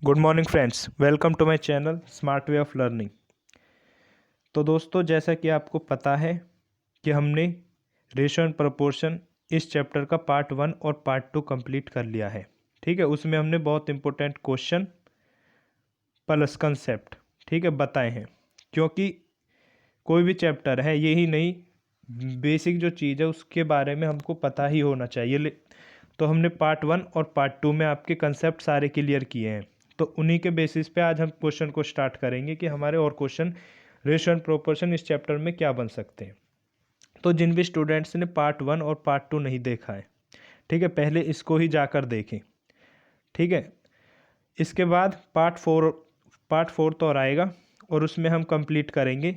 Good morning friends, welcome to my channel smart way of learning. तो दोस्तों, जैसा कि आपको पता है कि हमने रेशो एंड प्रोपोर्शन इस चैप्टर का पार्ट 1 और पार्ट 2 कंप्लीट कर लिया है। ठीक है, उसमें हमने बहुत इंपॉर्टेंट क्वेश्चन प्लस कंसेप्ट ठीक है बताए हैं, क्योंकि कोई भी चैप्टर है यही नहीं, बेसिक जो चीज़ है उसके बारे में हमको पता ही होना चाहिए। तो हमने पार्ट 1 और पार्ट 2 में आपके कंसेप्ट सारे क्लियर किए हैं। तो उन्हीं के बेसिस पे आज हम क्वेश्चन को स्टार्ट करेंगे कि हमारे और क्वेश्चन रेशो एंड प्रोपोर्शन इस चैप्टर में क्या बन सकते हैं। तो जिन भी स्टूडेंट्स ने पार्ट 1 और पार्ट 2 नहीं देखा है, ठीक है, पहले इसको ही जाकर देखें। ठीक है, इसके बाद पार्ट 4 तो और आएगा और उसमें हम कंप्लीट करेंगे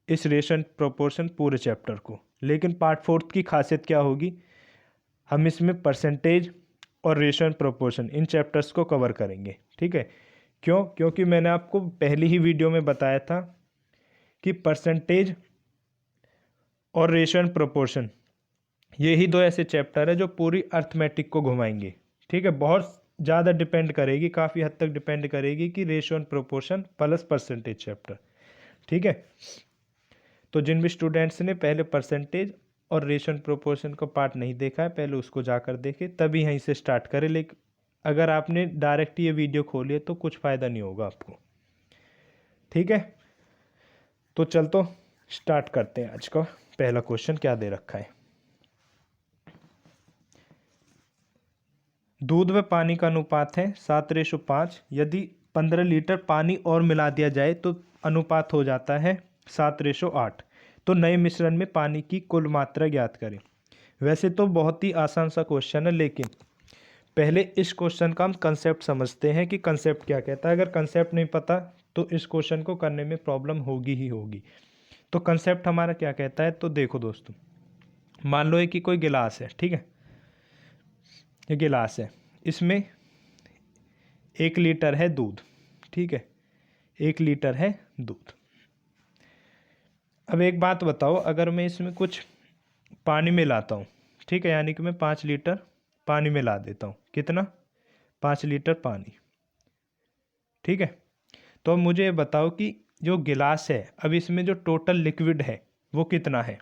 इस रेशो एंड प्रोपोर्शन पूरे चैप्टर को। लेकिन पार्ट 4 की खासियत क्या होगी, हम इसमें परसेंटेज और ratio and proportion in chapters को कवर करेंगे। ठीक है, क्योंकि मैंने आपको पहली ही वीडियो में बताया था कि परसेंटेज और रेशो एंड प्रोपोर्शन ये ही दो ऐसे चैप्टर है जो पूरी अर्थमेटिक को घुमाएंगे। ठीक है, बहुत ज़्यादा डिपेंड करेगी, काफ़ी हद तक डिपेंड करेगी कि ratio and proportion plus percentage chapter. ठीक है, तो जिन भी स्टूडेंट्स ने पहले परसेंटेज और रेशो एंड प्रोपोर्शन का पार्ट नहीं देखा है, पहले उसको जाकर देखें, तभी यहीं से स्टार्ट करें। लेकिन अगर आपने डायरेक्ट ये वीडियो खोली है तो कुछ फ़ायदा नहीं होगा आपको। ठीक है, तो चल तो स्टार्ट करते हैं। आज का पहला क्वेश्चन क्या दे रखा है, दूध व पानी का अनुपात है 7:5। यदि 15 लीटर पानी और मिला दिया जाए तो अनुपात हो जाता है 7:8। तो नए मिश्रण में पानी की कुल मात्रा ज्ञात करें। वैसे तो बहुत ही आसान सा क्वेश्चन है, लेकिन पहले इस क्वेश्चन का हम कंसेप्ट समझते हैं कि कंसेप्ट क्या कहता है। अगर कंसेप्ट नहीं पता तो इस क्वेश्चन को करने में प्रॉब्लम होगी ही होगी। तो कंसेप्ट हमारा क्या कहता है, तो देखो दोस्तों, मान लो कि कोई गिलास है। ठीक है, ये गिलास है, इसमें 1 लीटर है दूध। ठीक है, 1 लीटर है दूध। अब एक बात बताओ, अगर मैं इसमें कुछ पानी मिलाता हूँ, ठीक है, यानी कि मैं 5 लीटर पानी मिला देता हूँ। कितना? 5 लीटर पानी। ठीक है, तो अब मुझे ये बताओ कि जो गिलास है, अब इसमें जो टोटल लिक्विड है वो कितना है,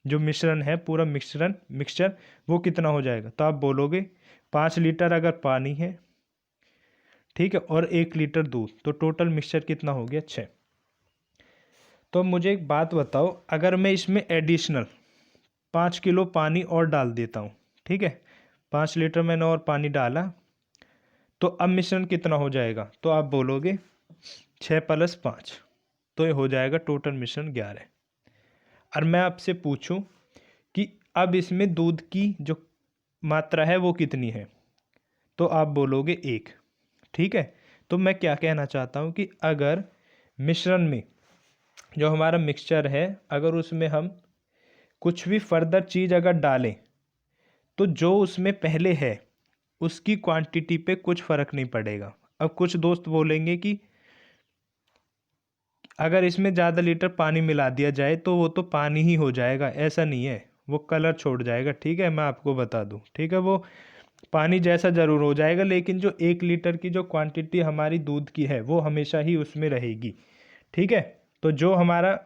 जो मिश्रण है पूरा मिक्सचर वो कितना हो जाएगा। तो आप बोलोगे 5 लीटर अगर पानी है, ठीक है, और 1 लीटर दूध, तो टोटल मिक्सचर कितना हो गया? 6। तो अब मुझे एक बात बताओ, अगर मैं इसमें एडिशनल 5 किलो पानी और डाल देता हूँ, ठीक है, 5 लीटर मैंने और पानी डाला, तो अब मिश्रण कितना हो जाएगा? तो आप बोलोगे 6 + 5, तो ये हो जाएगा टोटल मिश्रण 11। और मैं आपसे पूछूं कि अब इसमें दूध की जो मात्रा है वो कितनी है, तो आप बोलोगे 1। ठीक है, तो मैं क्या कहना चाहता हूँ कि अगर मिश्रण में जो हमारा मिक्सचर है, अगर उसमें हम कुछ भी फर्दर चीज़ अगर डालें, तो जो उसमें पहले है उसकी क्वांटिटी पे कुछ फ़र्क नहीं पड़ेगा। अब कुछ दोस्त बोलेंगे कि अगर इसमें ज़्यादा लीटर पानी मिला दिया जाए तो वो तो पानी ही हो जाएगा। ऐसा नहीं है, वो कलर छोड़ जाएगा। ठीक है, मैं आपको बता दूं, ठीक है, वो पानी जैसा ज़रूर हो जाएगा, लेकिन जो 1 लीटर की जो क्वांटिटी हमारी दूध की है वो हमेशा ही उसमें रहेगी। ठीक है, तो जो हमारा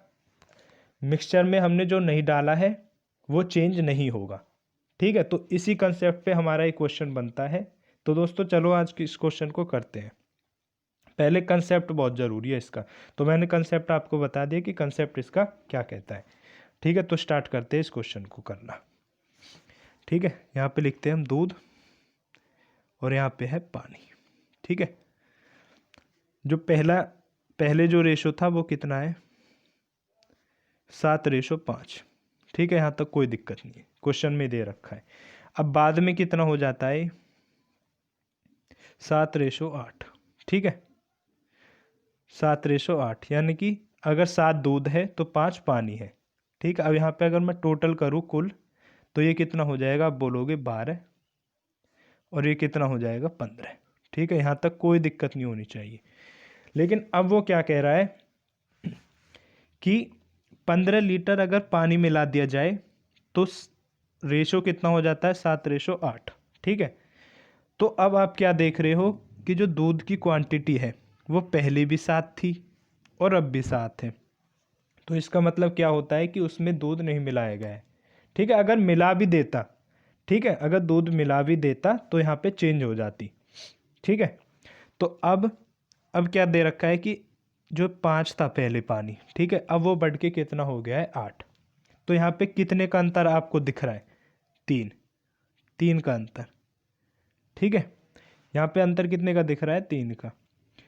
मिक्सचर में हमने जो नहीं डाला है वो चेंज नहीं होगा। ठीक है, तो इसी कंसेप्ट पे हमारा एक क्वेश्चन बनता है। तो दोस्तों चलो आज की इस क्वेश्चन को करते हैं। पहले कंसेप्ट बहुत ज़रूरी है इसका, तो मैंने कंसेप्ट आपको बता दिया कि कंसेप्ट इसका क्या कहता है। ठीक है, तो स्टार्ट करते हैं इस क्वेश्चन को करना। ठीक है, यहाँ पे लिखते हैं हम दूध और यहाँ पे है पानी। ठीक है, जो पहले जो रेशो था वो कितना है? 7:5। ठीक है, यहाँ तक कोई दिक्कत नहीं है, क्वेश्चन में दे रखा है। अब बाद में कितना हो जाता है? 7:8। ठीक है, 7:8, यानी कि अगर 7 दूध है तो 5 पानी है। ठीक है, अब यहाँ पे अगर मैं टोटल करूँ कुल, तो ये कितना हो जाएगा? आप बोलोगे 12, और ये कितना हो जाएगा? 15। ठीक है, यहाँ तक कोई दिक्कत नहीं होनी चाहिए। लेकिन अब वो क्या कह रहा है कि 15 लीटर अगर पानी मिला दिया जाए तो रेशो कितना हो जाता है? 7:8। ठीक है, तो अब आप क्या देख रहे हो कि जो दूध की क्वांटिटी है वो पहले भी 7 थी और अब भी 7 है। तो इसका मतलब क्या होता है कि उसमें दूध नहीं मिलाया गया है। ठीक है, अगर मिला भी देता, ठीक है, अगर दूध मिला भी देता तो यहाँ पे चेंज हो जाती। ठीक है, तो अब क्या दे रखा है कि जो 5 था पहले पानी, ठीक है, अब वो बढ़ के कितना हो गया है 8। तो यहाँ पे कितने का अंतर आपको दिख रहा है? 3 का अंतर। ठीक है, यहाँ पे अंतर कितने का दिख रहा है? 3 का।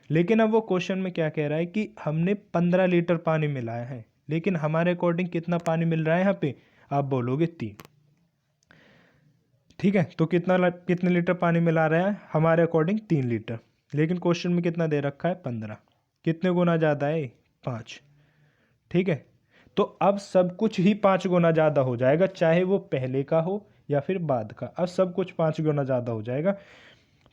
लेकिन अब वो क्वेश्चन में क्या कह रहा है कि हमने 15 लीटर पानी मिलाया है, लेकिन हमारे अकॉर्डिंग कितना पानी मिल रहा है यहाँ पे? आप बोलोगे 3। ठीक है, तो कितने लीटर पानी मिला रहा है? हमारे अकॉर्डिंग 3 लीटर, लेकिन क्वेश्चन में कितना दे रखा है? 15। कितने गुना ज़्यादा है? 5। ठीक है, तो अब सब कुछ ही 5 गुना ज़्यादा हो जाएगा, चाहे वो पहले का हो या फिर बाद का। अब सब कुछ 5 गुना ज़्यादा हो जाएगा।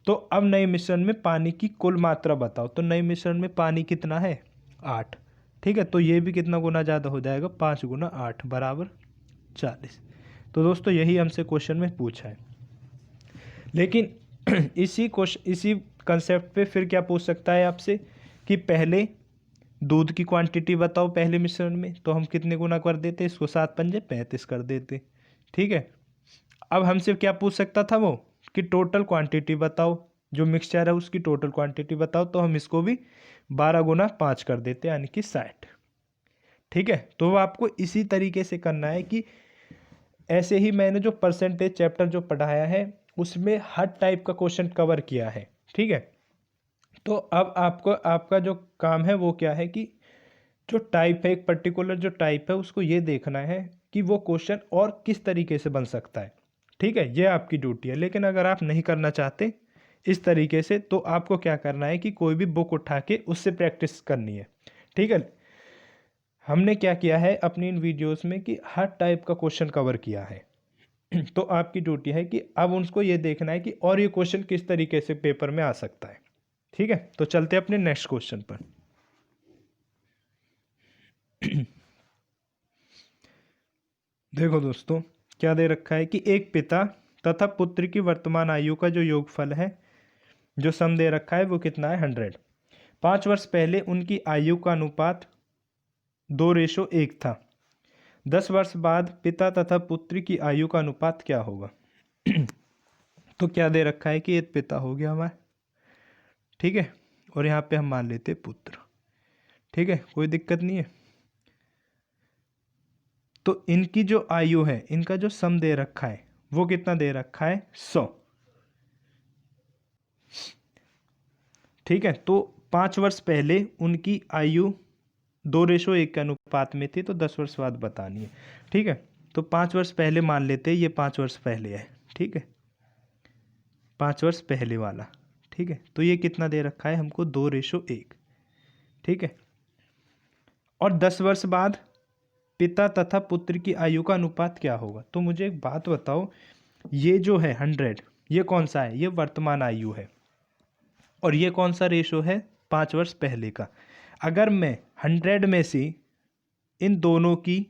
तो अब नए मिश्रण में पानी की कुल मात्रा बताओ। तो नए मिश्रण में पानी कितना है? 8। ठीक है, तो ये भी कितना गुना ज़्यादा हो जाएगा? 5 गुना 8 बराबर 40। तो दोस्तों यही हमसे क्वेश्चन में पूछा है। लेकिन इसी कंसेप्ट पे फिर क्या पूछ सकता है आपसे कि पहले दूध की क्वांटिटी बताओ पहले मिश्रण में। तो हम कितने गुना कर देते? इसको 7 पंजे 35 कर देते। ठीक है, अब हमसे क्या पूछ सकता था वो कि टोटल क्वांटिटी बताओ, जो मिक्सचर है उसकी टोटल क्वांटिटी बताओ। तो हम इसको भी 12 गुना 5 कर देते, यानी कि 60। ठीक है, तो वो आपको इसी तरीके से करना है कि ऐसे ही मैंने जो परसेंटेज चैप्टर जो पढ़ाया है उसमें हर टाइप का क्वेश्चन कवर किया है। ठीक है, तो अब आपका जो काम है वो क्या है कि जो टाइप है, एक पर्टिकुलर जो टाइप है उसको ये देखना है कि वो क्वेश्चन और किस तरीके से बन सकता है। ठीक है, ये आपकी ड्यूटी है। लेकिन अगर आप नहीं करना चाहते इस तरीके से, तो आपको क्या करना है कि कोई भी बुक उठा के उससे प्रैक्टिस करनी है। ठीक है, हमने क्या किया है अपनी इन वीडियोस में कि हर टाइप का क्वेश्चन कवर किया है। तो आपकी ड्यूटी है कि अब उनको ये देखना है कि और ये क्वेश्चन किस तरीके से पेपर में आ सकता है। ठीक है, तो चलते हैं अपने नेक्स्ट क्वेश्चन पर। देखो दोस्तों, क्या दे रखा है कि एक पिता तथा पुत्र की वर्तमान आयु का जो योगफल है, जो सम दे रखा है वो कितना है? 100। 5 वर्ष पहले उनकी आयु का अनुपात 2:1 था। 10 वर्ष बाद पिता तथा पुत्र की आयु का अनुपात क्या होगा? तो क्या दे रखा है कि ये पिता हो गया हमारा, ठीक है, और यहाँ पे हम मान लेते पुत्र। ठीक है, कोई दिक्कत नहीं है। तो इनकी जो आयु है, इनका जो सम दे रखा है वो कितना दे रखा है? 100। ठीक है, तो 5 वर्ष पहले उनकी आयु 2:1 के अनुपात में थी, तो 10 वर्ष बाद बतानी है। ठीक है, तो 5 वर्ष पहले मान लेते हैं, ये 5 वर्ष पहले है। ठीक है, 5 वर्ष पहले वाला। ठीक है, तो ये कितना दे रखा है हमको? 2:1। ठीक है, और 10 वर्ष बाद पिता तथा पुत्र की आयु का अनुपात क्या होगा? तो मुझे एक बात बताओ, ये जो है 100, ये कौन सा है? ये वर्तमान आयु है। और ये कौन सा रेशो है? 5 वर्ष पहले का। अगर मैं 100 में से इन दोनों की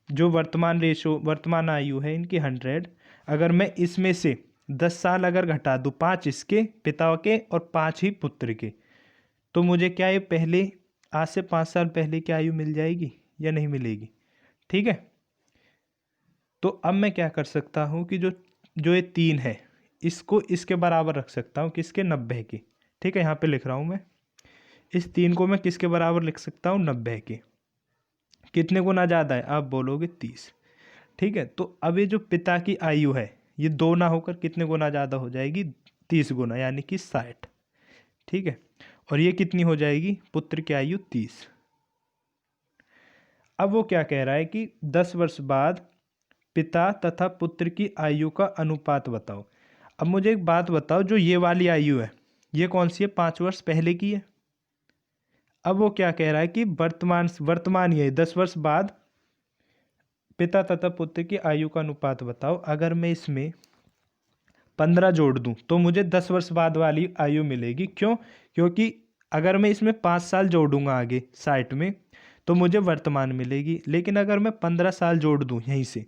जो वर्तमान आयु है इनकी 100, अगर मैं इसमें से 10 साल अगर घटा दूँ, 5 इसके पिता के और 5 ही पुत्र के, तो मुझे क्या ये पहले आज से 5 साल पहले की आयु मिल जाएगी या नहीं मिलेगी? ठीक है, तो अब मैं क्या कर सकता हूँ कि जो जो ये 3 है इसको इसके बराबर रख सकता हूँ, किसके? 90 के। ठीक है, यहाँ पे लिख रहा हूँ मैं, इस 3 को मैं किसके बराबर लिख सकता हूँ? 90 के। कितने गुना ज़्यादा है? आप बोलोगे 30। ठीक है, तो अब ये जो पिता की आयु है ये 2 ना होकर कितने गुना ज़्यादा हो जाएगी? 30 गुना, यानी कि 60। ठीक है, और ये कितनी हो जाएगी? पुत्र की आयु 30। अब वो क्या कह रहा है कि 10 वर्ष बाद पिता तथा पुत्र की आयु का अनुपात बताओ। अब मुझे एक बात बताओ, जो ये वाली आयु है ये कौन सी है? 5 वर्ष पहले की है। अब वो क्या कह रहा है कि वर्तमान ये 10 वर्ष बाद पिता तथा पुत्र की आयु का अनुपात बताओ। अगर मैं इसमें 15 जोड़ दूं तो मुझे 10 वर्ष बाद वाली आयु मिलेगी। क्यों? क्योंकि अगर मैं इसमें 5 साल जोड़ूंगा आगे 60 में तो मुझे वर्तमान मिलेगी, लेकिन अगर मैं 15 साल जोड़ दूं यहीं से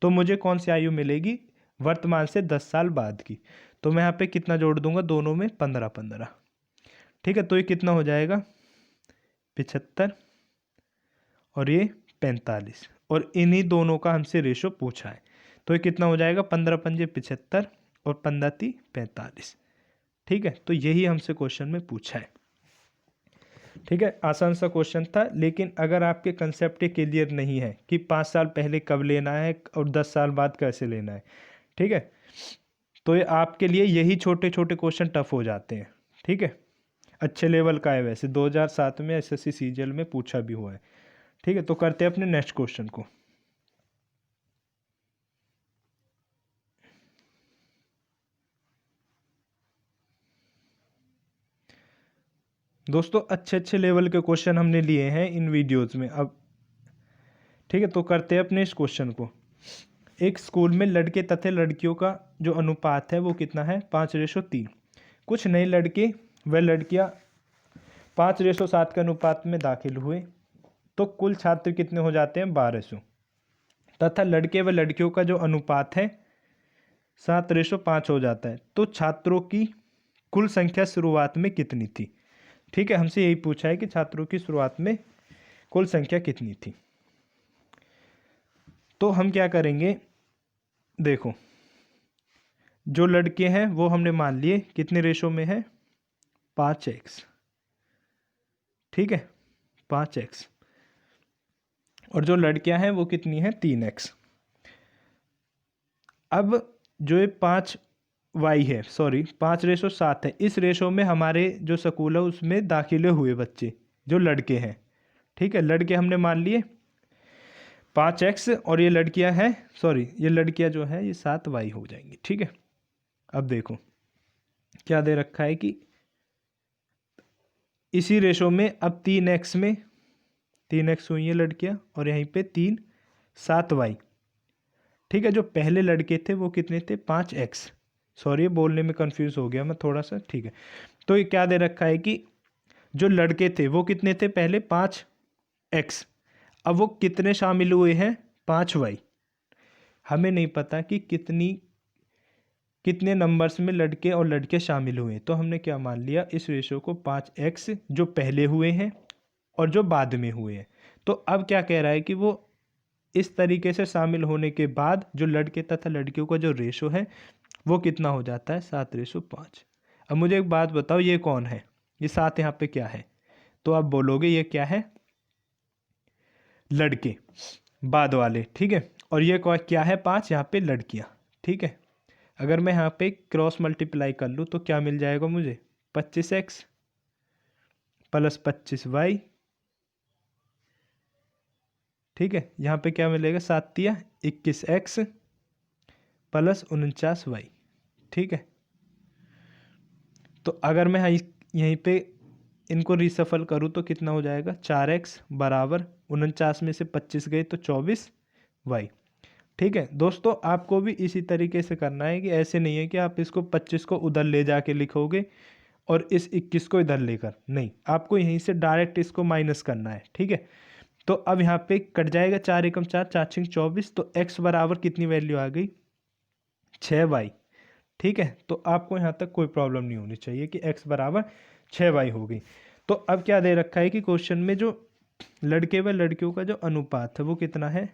तो मुझे कौन सी आयु मिलेगी? वर्तमान से 10 साल बाद की। तो मैं यहाँ पे कितना जोड़ दूंगा, दोनों में 15 15। ठीक है, तो ये कितना हो जाएगा 75 और ये 45, और इन्हीं दोनों का हमसे रेशो पूछा है। तो ये कितना हो जाएगा 15 पंजे 75 और 15 ती 45। ठीक है, तो यही हमसे क्वेश्चन में पूछा है। ठीक है, आसान सा क्वेश्चन था, लेकिन अगर आपके कंसेप्ट क्लियर नहीं है कि 5 साल पहले कब लेना है और 10 साल बाद कैसे लेना है, ठीक है, तो ये आपके लिए यही छोटे छोटे क्वेश्चन टफ हो जाते हैं। ठीक है, अच्छे लेवल का है, वैसे 2007 में एसएससी सीजीएल में पूछा भी हुआ है। ठीक है, तो करते हैं अपने नेक्स्ट क्वेश्चन को। दोस्तों अच्छे अच्छे लेवल के क्वेश्चन हमने लिए हैं इन वीडियोस में अब। ठीक है, तो करते हैं अपने इस क्वेश्चन को। एक स्कूल में लड़के तथा लड़कियों का जो अनुपात है वो कितना है, 5:3। कुछ नए लड़के व लड़कियां 5:7 के अनुपात में दाखिल हुए, तो कुल छात्र कितने हो जाते हैं, 1200। तथा लड़के व लड़कियों का जो अनुपात है 7:5 हो जाता है, तो छात्रों की कुल संख्या शुरुआत में कितनी थी। ठीक है, हमसे यही पूछा है कि छात्रों की शुरुआत में कुल संख्या कितनी थी। तो हम क्या करेंगे, देखो जो लड़के हैं वो हमने मान लिए कितने रेशो में है, 5x। ठीक है, 5x, और जो लड़कियां हैं वो कितनी है, 3x। अब जो ये 5y है, सॉरी 5:7 है, इस रेशो में हमारे जो स्कूल है उसमें दाखिले हुए बच्चे जो लड़के हैं। ठीक है, लड़के हमने मान लिए 5x, और ये लड़कियां हैं, सॉरी ये लड़कियां जो है ये 7y हो जाएंगी। ठीक है, अब देखो क्या दे रखा है कि इसी रेशो में अब 3x में 3x हुई है लड़कियां, और यहीं पे 3 7y। ठीक है, जो पहले लड़के थे वो कितने थे, 5x। सॉरी बोलने में कंफ्यूज हो गया मैं थोड़ा सा। ठीक है, तो ये क्या दे रखा है कि जो लड़के थे वो कितने थे पहले, 5x। अब वो कितने शामिल हुए हैं, 5y। हमें नहीं पता कि कितने नंबर्स में लड़के और लड़के शामिल हुए, तो हमने क्या मान लिया, इस रेशो को 5x जो पहले हुए हैं और जो बाद में हुए हैं। तो अब क्या कह रहा है कि वो इस तरीके से शामिल होने के बाद जो लड़के तथा लड़कियों का जो रेशो है वो कितना हो जाता है, 7:5। अब मुझे एक बात बताओ, ये कौन है, ये 7 यहाँ पे क्या है, तो आप बोलोगे ये क्या है, लड़के बाद वाले। ठीक है, और ये क्या है, 5 यहाँ पे लड़कियाँ। ठीक है, अगर मैं यहाँ पे क्रॉस मल्टीप्लाई कर लूँ तो क्या मिल जाएगा मुझे, 25x प्लस 25y। ठीक है, यहाँ पे क्या मिलेगा, 7 21x प्लस 49y। ठीक है, तो अगर मैं यहीं पे इनको रिसफल करूँ तो कितना हो जाएगा, 4x बराबर 49 में से 25 गए तो 24y। ठीक है दोस्तों, आपको भी इसी तरीके से करना है, कि ऐसे नहीं है कि आप इसको 25 को उधर ले जाके लिखोगे और इस 21 को इधर लेकर, नहीं, आपको यहीं से डायरेक्ट इसको माइनस करना है। ठीक है, तो अब यहाँ पे कट जाएगा, 4 एकम 4 4 छिंग 24, तो x बराबर कितनी वैल्यू आ गई, 6y। ठीक है, तो आपको यहाँ तक कोई प्रॉब्लम नहीं होनी चाहिए कि x बराबर 6y हो गई। तो अब क्या दे रखा है कि क्वेश्चन में जो लड़के व लड़कियों का जो अनुपात है वो कितना है,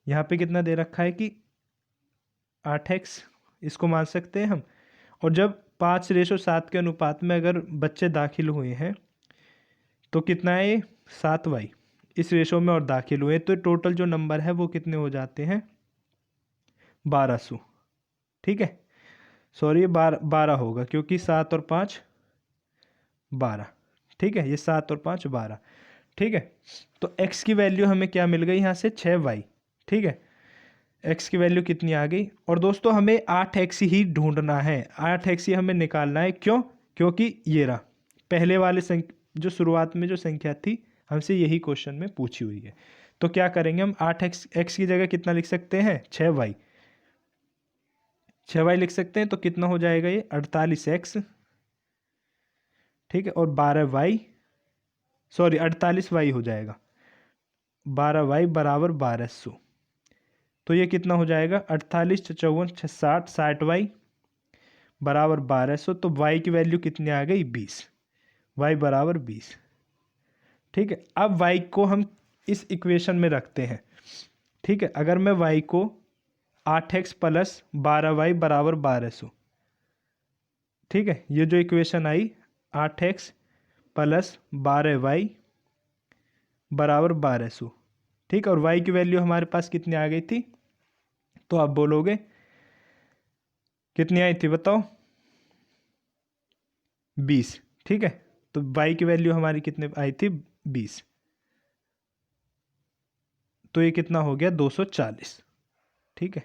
यहाँ पे कितना दे रखा है कि 8x, इसको मान सकते हैं हम। और जब 5:7 के अनुपात में अगर बच्चे दाखिल हुए हैं तो कितना है ये, 7y इस रेशो में और दाखिल हुए, तो टोटल जो नंबर है वो कितने हो जाते हैं, 1200। ठीक है, सॉरी ये 12 होगा, क्योंकि 7 और 5 12। ठीक है, ये 7 और 5 12। ठीक है, तो x की वैल्यू हमें क्या मिल गई यहाँ से, 6y। ठीक है, x की वैल्यू कितनी आ गई, और दोस्तों हमें 8x ही ढूंढना है, 8x ही हमें निकालना है। क्यों, क्योंकि ये रहा पहले वाले जो शुरुआत में जो संख्या थी हमसे यही क्वेश्चन में पूछी हुई है। तो क्या करेंगे हम, 8x की जगह कितना लिख सकते हैं, 6y। 6y लिख सकते हैं, तो कितना हो जाएगा ये, 48x। ठीक है, और 12y, सॉरी 48y हो जाएगा, 12y बराबर 1200। तो ये कितना हो जाएगा, 48 54 60 60y बराबर 1200, तो y की वैल्यू कितनी आ गई 20, y बराबर 20। ठीक है, अब y को हम इस इक्वेशन में रखते हैं। ठीक है, अगर मैं y को 8x प्लस 12y बराबर 1200, ठीक है, ये जो इक्वेशन आई 8x प्लस 12y बराबर 1200, ठीक है, और y की वैल्यू हमारे पास कितनी आ गई थी, तो आप बोलोगे कितनी आई थी बताओ, 20। ठीक है, तो y की वैल्यू हमारी कितने आई थी 20, तो ये कितना हो गया 240। ठीक है,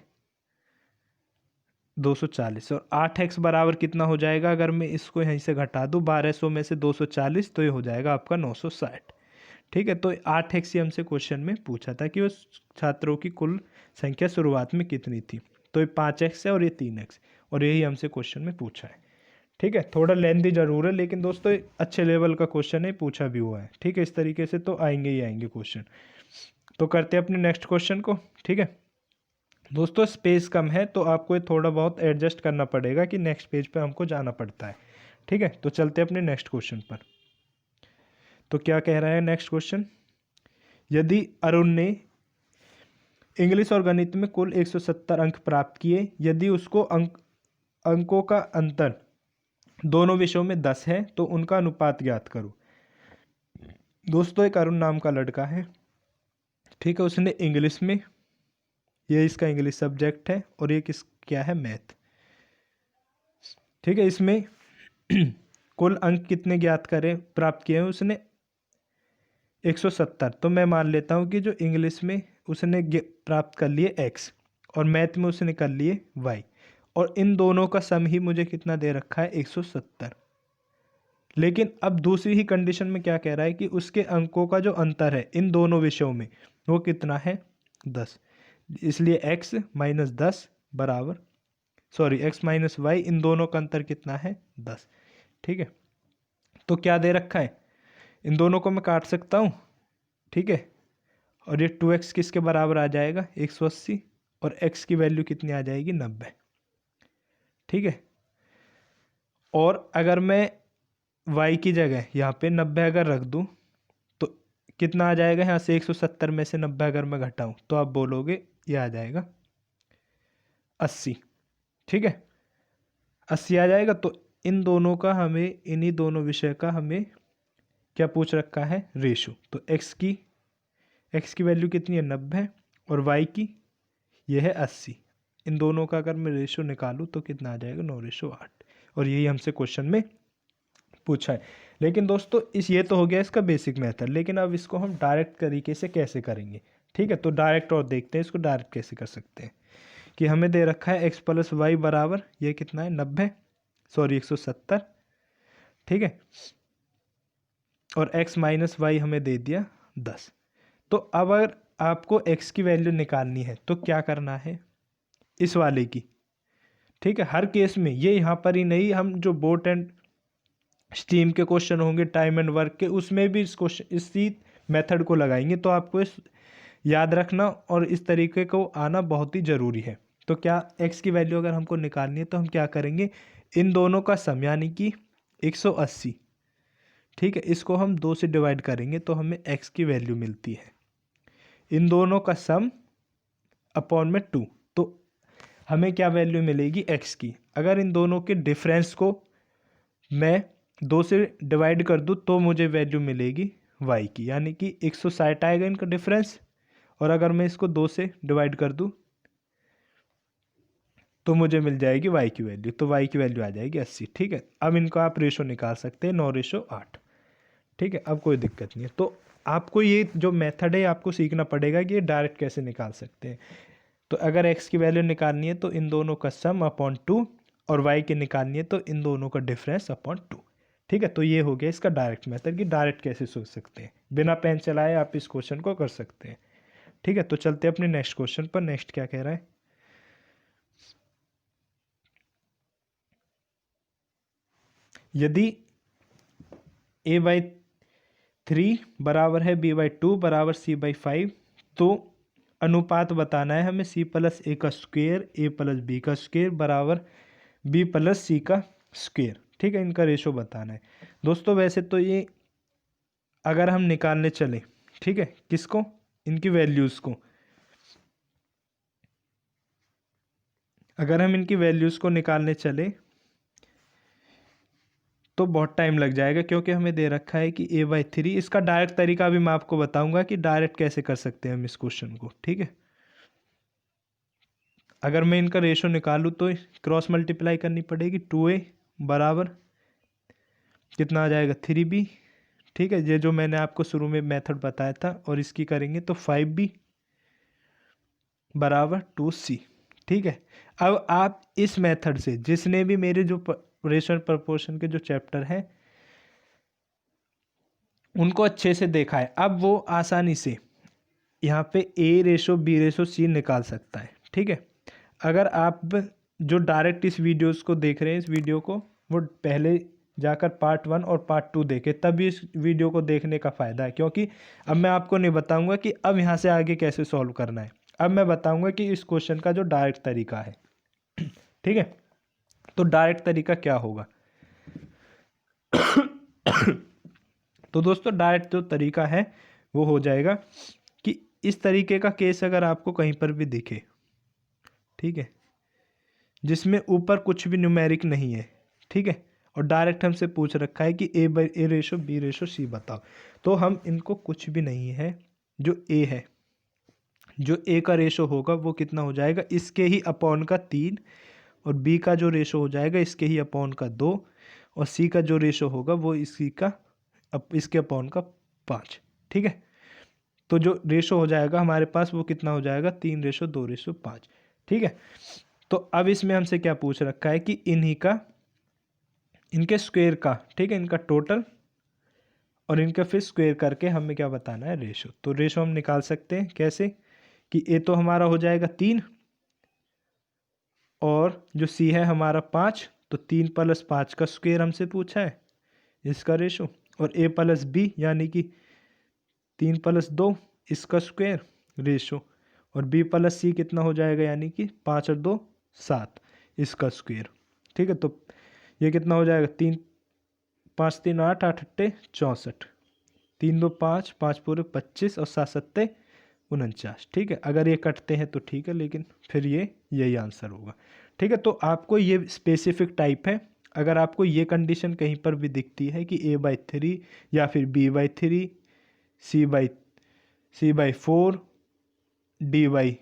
240, और 8x बराबर कितना हो जाएगा, अगर मैं इसको यहीं से घटा दूँ 1200 में से 240, तो ये हो जाएगा आपका 960। ठीक है, तो 8x ही हमसे क्वेश्चन में पूछा था कि उस छात्रों की कुल संख्या शुरुआत में कितनी थी, तो ये 5x है और ये 3x, और यही हमसे क्वेश्चन में पूछा है। ठीक है, थोड़ा लेंथी जरूर है, लेकिन दोस्तों अच्छे लेवल का क्वेश्चन है, पूछा भी हुआ है। ठीक है, इस तरीके से तो आएंगे ही आएंगे क्वेश्चन। तो करते हैं अपने नेक्स्ट क्वेश्चन को। ठीक है दोस्तों, स्पेस कम है तो आपको ये थोड़ा बहुत एडजस्ट करना पड़ेगा कि नेक्स्ट पेज पे हमको जाना पड़ता है। ठीक है, तो चलते हैं अपने नेक्स्ट क्वेश्चन पर। तो क्या कह रहा है नेक्स्ट क्वेश्चन, यदि अरुण ने इंग्लिश और गणित में कुल 170 अंक प्राप्त किए, यदि उसको अंकों का अंतर दोनों विषयों में 10 है, तो उनका अनुपात ज्ञात करो। दोस्तों, एक अरुण नाम का लड़का है। ठीक है, उसने इंग्लिश में, ये इसका इंग्लिश सब्जेक्ट है, और ये क्या है, मैथ। ठीक है, इसमें कुल अंक कितने ज्ञात करें, प्राप्त किए हैं उसने 170। तो मैं मान लेता हूँ कि जो इंग्लिश में उसने प्राप्त कर लिए x, और मैथ में उसने कर लिए y, और इन दोनों का सम ही मुझे कितना दे रखा है 170। लेकिन अब दूसरी ही कंडीशन में क्या कह रहा है कि उसके अंकों का जो अंतर है इन दोनों विषयों में वो कितना है 10, इसलिए x माइनस 10 बराबर, सॉरी x माइनस वाई, इन दोनों का अंतर कितना है 10। ठीक है, तो क्या दे रखा है, इन दोनों को मैं काट सकता हूँ। ठीक है, और ये 2x किसके बराबर आ जाएगा 180, और x की वैल्यू कितनी आ जाएगी 90। ठीक है, और अगर मैं y की जगह यहाँ पे 90 अगर रख दूँ तो कितना आ जाएगा, यहाँ से 170 में से 90 अगर मैं घटाऊँ तो आप बोलोगे ये आ जाएगा 80। ठीक है, 80 आ जाएगा। तो इन दोनों का हमें, इन्हीं दोनों विषय का हमें क्या पूछ रखा है, रेशो। तो x की वैल्यू कितनी है 90, और y की ये है 80। इन दोनों का अगर मैं रेशो निकालूं तो कितना आ जाएगा 9:8, और यही हमसे क्वेश्चन में पूछा है। लेकिन दोस्तों ये तो हो गया इसका बेसिक मेथड, लेकिन अब इसको हम डायरेक्ट तरीके से कैसे करेंगे। ठीक है, तो डायरेक्ट और देखते हैं इसको डायरेक्ट कैसे कर सकते हैं। कि हमें दे रखा है x प्लस वाई बराबर, ये कितना है 90, सॉरी 170। ठीक है, और x माइनस वाई हमें दे दिया 10। तो अब अगर आपको x की वैल्यू निकालनी है तो क्या करना है, इस वाले की। ठीक है, हर केस में, ये यहाँ पर ही नहीं, हम जो बोट एंड स्टीम के क्वेश्चन होंगे टाइम एंड वर्क के, उसमें भी इस क्वेश्चन इसी मेथड को लगाएंगे। तो आपको इस याद रखना और इस तरीके को आना बहुत ही ज़रूरी है। तो क्या x की वैल्यू अगर हमको निकालनी है तो हम क्या करेंगे, इन दोनों का सम यानी कि 180। ठीक है, इसको हम 2 से डिवाइड करेंगे तो हमें x की वैल्यू मिलती है, इन दोनों का सम अपॉन में 2। तो हमें क्या वैल्यू मिलेगी x की, अगर इन दोनों के डिफरेंस को मैं 2 से डिवाइड कर दूं तो मुझे वैल्यू मिलेगी y की, यानी कि 160 आएगा इनका डिफरेंस। और अगर मैं इसको 2 से डिवाइड कर दूं तो मुझे मिल जाएगी y की वैल्यू, तो y की वैल्यू आ जाएगी 80। ठीक है, अब इनको आप रेशो निकाल सकते हैं 9:8। ठीक है, अब कोई दिक्कत नहीं है। तो आपको ये जो मेथड है आपको सीखना पड़ेगा कि ये डायरेक्ट कैसे निकाल सकते हैं। तो अगर x की वैल्यू निकालनी है तो इन दोनों का सम अपॉन 2, और y की निकालनी है तो इन दोनों का डिफरेंस अपॉन 2। ठीक है, तो ये हो गया इसका डायरेक्ट मेथड कि डायरेक्ट कैसे सोच सकते हैं, बिना पेन चलाए आप इस क्वेश्चन को कर सकते हैं। ठीक है, तो चलते हैं अपने नेक्स्ट क्वेश्चन पर। नेक्स्ट क्या कह रहा है, यदि a/3 बराबर है b/2 बराबर c/5, तो अनुपात बताना है हमें c प्लस a का स्क्वेयर a प्लस b का स्क्वेयर बराबर बी प्लस सी का स्क्वायर। ठीक है, इनका रेशो बताना है दोस्तों। वैसे तो ये अगर हम निकालने चले, ठीक है, किसको, इनकी वैल्यूज़ को, अगर हम इनकी वैल्यूज़ को निकालने चले तो बहुत टाइम लग जाएगा, क्योंकि हमें दे रखा है कि a/3। इसका डायरेक्ट तरीका भी मैं आपको बताऊंगा कि डायरेक्ट कैसे कर सकते हैं हम इस क्वेश्चन को। ठीक है, अगर मैं इनका रेशो निकालूँ तो क्रॉस मल्टीप्लाई करनी पड़ेगी। 2a बराबर कितना आ जाएगा, 3b। ठीक है, ये जो मैंने आपको शुरू में मेथड बताया था, और इसकी करेंगे तो 5b बराबर 2c। ठीक है, अब आप इस मेथड से, जिसने भी मेरे जो रेशो प्रपोर्शन के जो चैप्टर हैं उनको अच्छे से देखा है, अब वो आसानी से यहाँ पे a/b/c निकाल सकता है। ठीक है, अगर आप जो डायरेक्ट इस वीडियोस को देख रहे हैं, इस वीडियो को, वो पहले जाकर पार्ट 1 और पार्ट 2 देखें, तभी इस वीडियो को देखने का फ़ायदा है। क्योंकि अब मैं आपको नहीं बताऊंगा कि अब यहाँ से आगे कैसे सॉल्व करना है, अब मैं बताऊंगा कि इस क्वेश्चन का जो डायरेक्ट तरीका है। ठीक है, तो डायरेक्ट तरीका क्या होगा। तो दोस्तों डायरेक्ट जो तरीका है वो हो जाएगा कि इस तरीके का केस अगर आपको कहीं पर भी दिखे, ठीक है, जिसमें ऊपर कुछ भी न्यूमेरिक नहीं है, ठीक है, और डायरेक्ट हमसे पूछ रखा है कि a/b/c बताओ, तो हम इनको कुछ भी नहीं है, जो a है, जो a का रेशो होगा वो कितना हो जाएगा, इसके ही अपॉन का 3, और b का जो रेशो हो जाएगा इसके ही अपॉन का 2, और c का जो रेशो होगा वो इसके अपॉन का 5। ठीक है, तो जो रेशो हो जाएगा हमारे पास वो कितना हो जाएगा, 3/2/5। ठीक है, तो अब इसमें हमसे क्या पूछ रखा है कि इनके स्क्वायर का, ठीक है, इनका टोटल और इनका फिर स्क्वायर करके हमें क्या बताना है, रेशो। तो रेशो हम निकाल सकते हैं कैसे, कि ए तो हमारा हो जाएगा 3, और जो सी है हमारा 5, तो 3 + 5 का स्क्वायर हमसे पूछा है इसका रेशो, और ए प्लस बी यानी कि 3 + 2 इसका स्क्वायर रेशो, और बी प्लस सी कितना हो जाएगा, यानी कि 5 और 2 7 इसका स्क्वायर। ठीक है, तो ये कितना हो जाएगा, 3 5 3 8 8 8 64, 3 2 5 5 पूरे 25 और 7 7 49। ठीक है, अगर ये कटते हैं तो ठीक है, लेकिन फिर यही आंसर होगा। ठीक है, तो आपको ये स्पेसिफिक टाइप है। अगर आपको ये कंडीशन कहीं पर भी दिखती है कि a/3 या फिर b/3 c/4 dy,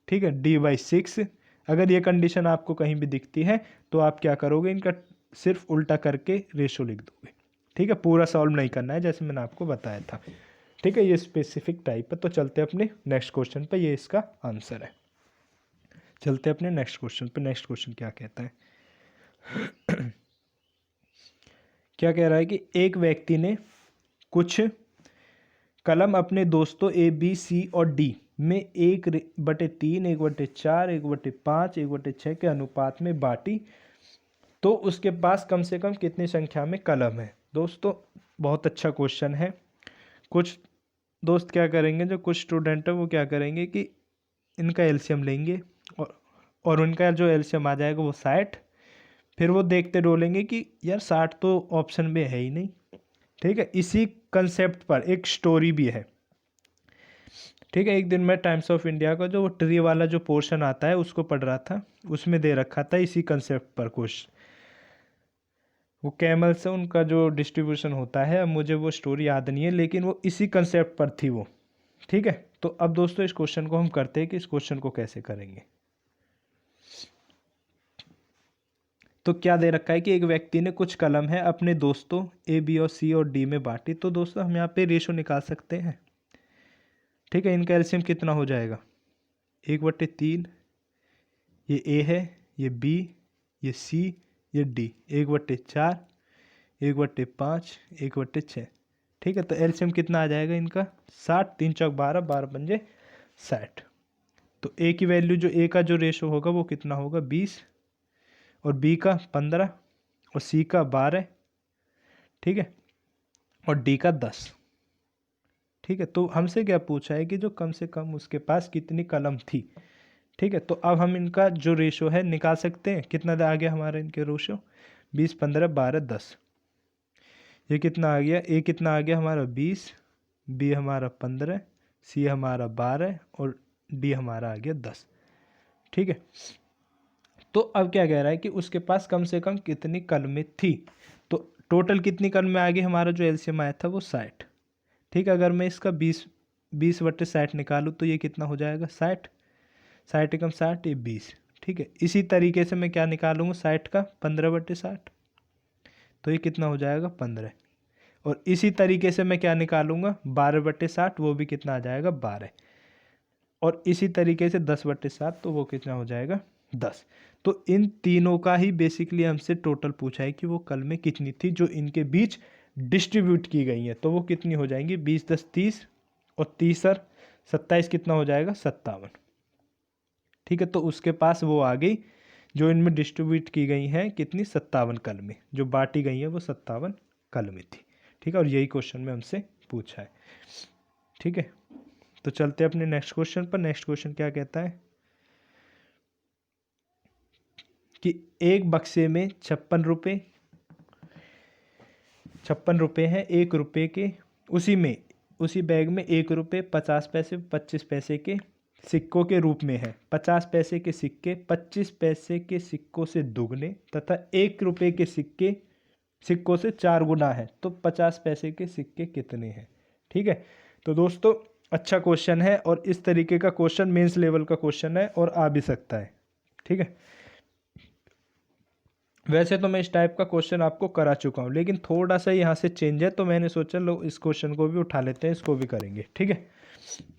ठीक है, d/6, अगर ये कंडीशन आपको कहीं भी दिखती है तो आप क्या करोगे, इनका सिर्फ उल्टा करके रेशो लिख दोगे। ठीक है, पूरा सॉल्व नहीं करना है जैसे मैंने आपको बताया था। ठीक है, ये स्पेसिफिक टाइप है। तो चलते हैं अपने नेक्स्ट क्वेश्चन पे, ये इसका आंसर है। चलते हैं अपने नेक्स्ट क्वेश्चन पे। नेक्स्ट क्वेश्चन क्या कहता है, क्या कह रहा है कि एक व्यक्ति ने कुछ कलम अपने दोस्तों A, B, C और D में 1/3, 1/4, 1/5, 1/6 के अनुपात में बांटी, तो उसके पास कम से कम कितनी संख्या में कलम है। दोस्तों बहुत अच्छा क्वेश्चन है। कुछ दोस्त क्या करेंगे, जो कुछ स्टूडेंट है वो क्या करेंगे कि इनका एलसीएम लेंगे, और उनका जो एलसीएम आ जाएगा वो 60, फिर वो देखते डोलेंगे कि यार 60 तो ऑप्शन में है ही नहीं। ठीक है, इसी कंसेप्ट पर एक स्टोरी भी है। ठीक है, एक दिन मैं टाइम्स ऑफ इंडिया का जो ट्री वाला जो पोर्शन आता है उसको पढ़ रहा था, उसमें दे रखा था इसी कंसेप्ट पर क्वेश्चन। वो कैमल से उनका जो डिस्ट्रीब्यूशन होता है, अब मुझे वो स्टोरी याद नहीं है, लेकिन वो इसी कंसेप्ट पर थी वो। ठीक है, तो अब दोस्तों इस क्वेश्चन को हम करते हैं कि इस क्वेश्चन को कैसे करेंगे। तो क्या दे रखा है कि एक व्यक्ति ने कुछ कलम है अपने दोस्तों A, B और C और D में बांटी, तो दोस्तों हम यहाँ पे रेशो निकाल सकते हैं। ठीक है, इनका एलसीएम कितना हो जाएगा, 1/3, ये A है, ये B, ये C, ये D, 1/4, 1/5, 1/6। ठीक है, तो एलसीएम कितना आ जाएगा इनका, 60, 3 चौक 12, 12 पंजे 60। तो A की वैल्यू, जो A का जो रेशो होगा वो कितना होगा, 20, और B का 15, और C का 12, ठीक है, और D का 10। ठीक है, तो हमसे क्या पूछा है कि जो कम से कम उसके पास कितनी कलम थी। ठीक है, तो अब हम इनका जो रेशो है निकाल सकते हैं। कितना आ गया हमारा इनके रेशो, 20, 15, 12, 10। ये कितना आ गया, ए कितना आ गया हमारा 20, बी हमारा 15, सी हमारा 12 और डी हमारा आ गया 10। ठीक है, तो अब क्या कह रहा है कि उसके पास कम से कम कितनी कलमें थी। तो टोटल कितनी कलमें आ गई, हमारा जो एलसीएम आया था वो 60। ठीक है, अगर मैं इसका 20/60 निकालूँ तो ये कितना हो जाएगा 60, 60 एकम 60, ये 20। ठीक है, इसी तरीके से मैं क्या निकालूंगा 60 का 15/60, तो ये कितना हो जाएगा 15। और इसी तरीके से मैं क्या निकालूंगा 12/60, वो भी कितना आ जाएगा 12। और इसी तरीके से 10/7, तो वो कितना हो जाएगा 10। तो इन तीनों का ही बेसिकली हमसे टोटल पूछा है कि वो कलमें कितनी थी जो इनके बीच डिस्ट्रीब्यूट की गई हैं। तो वो कितनी हो जाएंगी, 20, 10, 30 और 30 और 27 कितना हो जाएगा 57। ठीक है, तो उसके पास वो आ गई जो इनमें डिस्ट्रीब्यूट की गई हैं कितनी 57 कलमें, जो बांटी गई हैं वो 57 कलमें थी। ठीक है, और यही क्वेश्चन में हमसे पूछा है। ठीक है, तो चलते हैं अपने नेक्स्ट क्वेश्चन पर। नेक्स्ट क्वेश्चन क्या कहता है कि एक बक्से में 56 रुपये, 56 रुपये हैं, 1 रुपये के, उसी बैग में 1 रुपये 50 पैसे 25 पैसे के सिक्कों के रूप में है। 50 पैसे के सिक्के 25 पैसे के सिक्कों से दुगने तथा 1 रुपये के सिक्कों से 4 गुना है। तो 50 पैसे के सिक्के कितने हैं। ठीक है, तो दोस्तों अच्छा क्वेश्चन है और इस तरीके का क्वेश्चन मेंस लेवल का क्वेश्चन है और आ भी सकता है। ठीक है, वैसे तो मैं इस टाइप का क्वेश्चन आपको करा चुका हूँ, लेकिन थोड़ा सा यहाँ से चेंज है, तो मैंने सोचा लो इस क्वेश्चन को भी उठा लेते हैं, इसको भी करेंगे। ठीक है,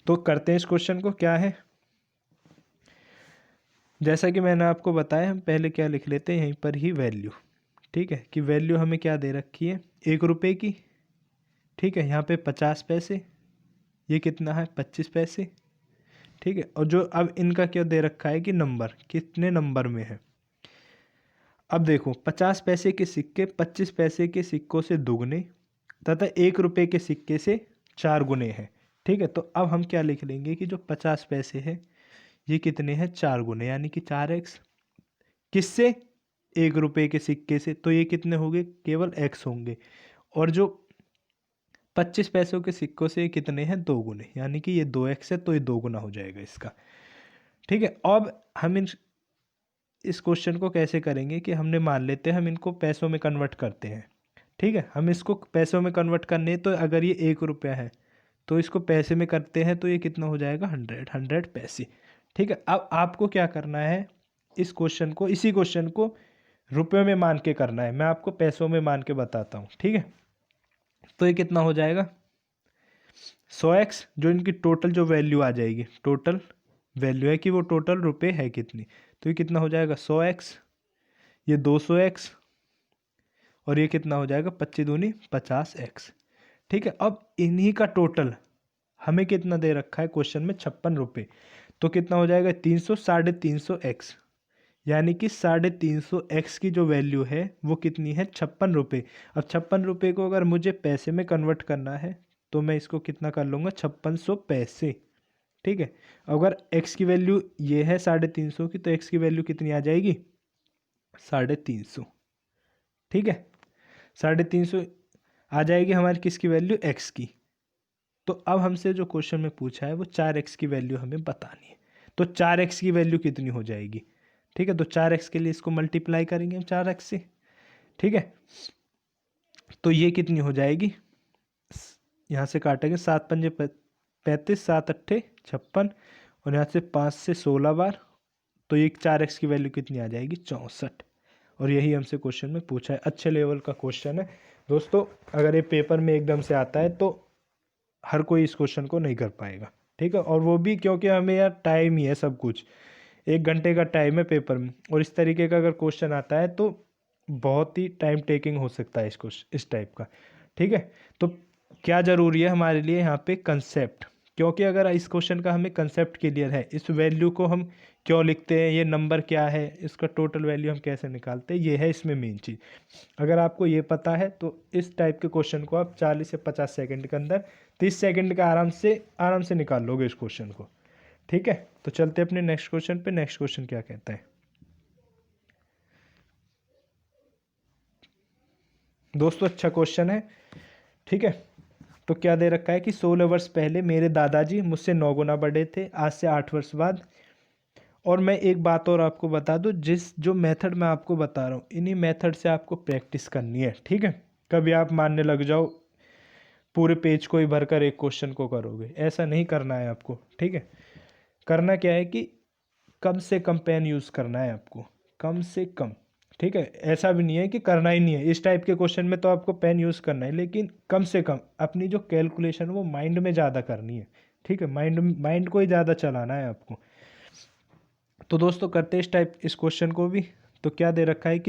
तो करते हैं इस क्वेश्चन को। क्या है, जैसा कि मैंने आपको बताया, हम पहले क्या लिख लेते हैं यहीं पर ही वैल्यू। ठीक है, कि वैल्यू हमें क्या दे रखी है 1 रुपये की। ठीक है, यहाँ पे 50 पैसे, ये कितना है 25 पैसे। ठीक है, और जो अब इनका क्या दे रखा है कि नंबर कितने नंबर में है। अब देखो 50 पैसे के सिक्के 25 पैसे के सिक्कों से दुगने तथा 1 रुपये के सिक्के से 4 गुने हैं। ठीक है, तो अब हम क्या लिख लेंगे कि जो 50 पैसे हैं ये कितने हैं 4 गुने, यानी कि 4x। किससे, 1 रुपये के सिक्के से, तो ये कितने होंगे केवल x होंगे। और जो 25 पैसों के सिक्कों से ये कितने हैं 2 गुने, यानी कि ये 2x है, तो ये 2 गुना हो जाएगा इसका। ठीक है, अब हम इस क्वेश्चन को कैसे करेंगे कि हमने मान लेते हैं हम इनको पैसों में कन्वर्ट करते हैं। ठीक है, हम इसको पैसों में कन्वर्ट करने, तो अगर ये 1 रुपया है तो इसको पैसे में करते हैं तो ये कितना हो जाएगा 100 पैसे। ठीक है, अब आपको क्या करना है, इस क्वेश्चन को, इसी क्वेश्चन को रुपयों में मान के करना है। मैं आपको पैसों में मान के बताता हूँ। ठीक है, तो ये कितना हो जाएगा 100x, जो इनकी टोटल जो वैल्यू आ जाएगी, टोटल वैल्यू है कि वो टोटल रुपए है कितनी, तो ये कितना हो जाएगा 100x, ये 200x, और ये कितना हो जाएगा 25 दूनी 50x। ठीक है, अब इन्हीं का टोटल हमें कितना दे रखा है क्वेश्चन में 56 रुपये, तो कितना हो जाएगा 300, 350x, यानी कि 350x की जो वैल्यू है वो कितनी है 56 रुपये। अब 56 रुपये को अगर मुझे पैसे में कन्वर्ट करना है तो मैं इसको कितना कर लूँगा 5600 पैसे। ठीक है, अगर x की वैल्यू ये है 350 की, तो x की वैल्यू कितनी आ जाएगी 350। ठीक है, 350 आ जाएगी हमारी किसकी वैल्यू x की। तो अब हमसे जो क्वेश्चन में पूछा है वो 4x की वैल्यू हमें बतानी है। तो 4x की वैल्यू कितनी हो जाएगी। ठीक है, तो 4x के लिए इसको मल्टीप्लाई करेंगे हम 4x से। ठीक है, तो ये कितनी हो जाएगी, यहाँ से काटेंगे 7 पंजे 35, 7 अट्ठे 56, और यहाँ से 5 से 16 बार, तो ये 4x की वैल्यू कितनी आ जाएगी 64। और यही हमसे क्वेश्चन में पूछा है। अच्छे लेवल का क्वेश्चन है दोस्तों, अगर ये पेपर में एकदम से आता है तो हर कोई इस क्वेश्चन को नहीं कर पाएगा। ठीक है, और वो भी क्योंकि हमें यार टाइम ही है, सब कुछ 1 घंटे का टाइम है पेपर में, और इस तरीके का अगर क्वेश्चन आता है तो बहुत ही टाइम टेकिंग हो सकता है इस टाइप का। ठीक है, तो क्या ज़रूरी है हमारे लिए यहाँ पे कंसेप्ट, क्योंकि अगर इस क्वेश्चन का हमें कंसेप्ट क्लियर है, इस वैल्यू को हम क्यों लिखते हैं, ये नंबर क्या है, इसका टोटल वैल्यू हम कैसे निकालते हैं, ये है इसमें मेन चीज़। अगर आपको ये पता है तो इस टाइप के क्वेश्चन को आप 40 से 50 सेकंड के अंदर 30 सेकंड का आराम से निकाल लोगे इस क्वेश्चन को। ठीक है, तो चलते अपने नेक्स्ट क्वेश्चन पे। नेक्स्ट क्वेश्चन क्या कहता है दोस्तों, अच्छा क्वेश्चन है। ठीक है, तो क्या दे रखा है कि 16 वर्ष पहले मेरे दादाजी मुझसे 9 गुना बड़े थे, आज से 8 वर्ष बाद। और मैं एक बात और आपको बता दूं, जो मेथड मैं आपको बता रहा हूँ इन्हीं मेथड से आपको प्रैक्टिस करनी है। ठीक है, कभी आप मानने लग जाओ पूरे पेज को ही भरकर एक क्वेश्चन को करोगे, ऐसा नहीं करना है आपको। ठीक है, करना क्या है कि कम से कम पेन यूज़ करना है आपको, कम से कम। ठीक है, ऐसा भी नहीं है कि करना ही नहीं है, इस टाइप के क्वेश्चन में तो आपको पेन यूज़ करना है, लेकिन कम से कम अपनी जो कैलकुलेशन वो माइंड में ज़्यादा करनी है। ठीक है, माइंड को ही ज़्यादा चलाना है आपको। तो दोस्तों करते इस क्वेश्चन को भी। तो क्या दे रखा है कि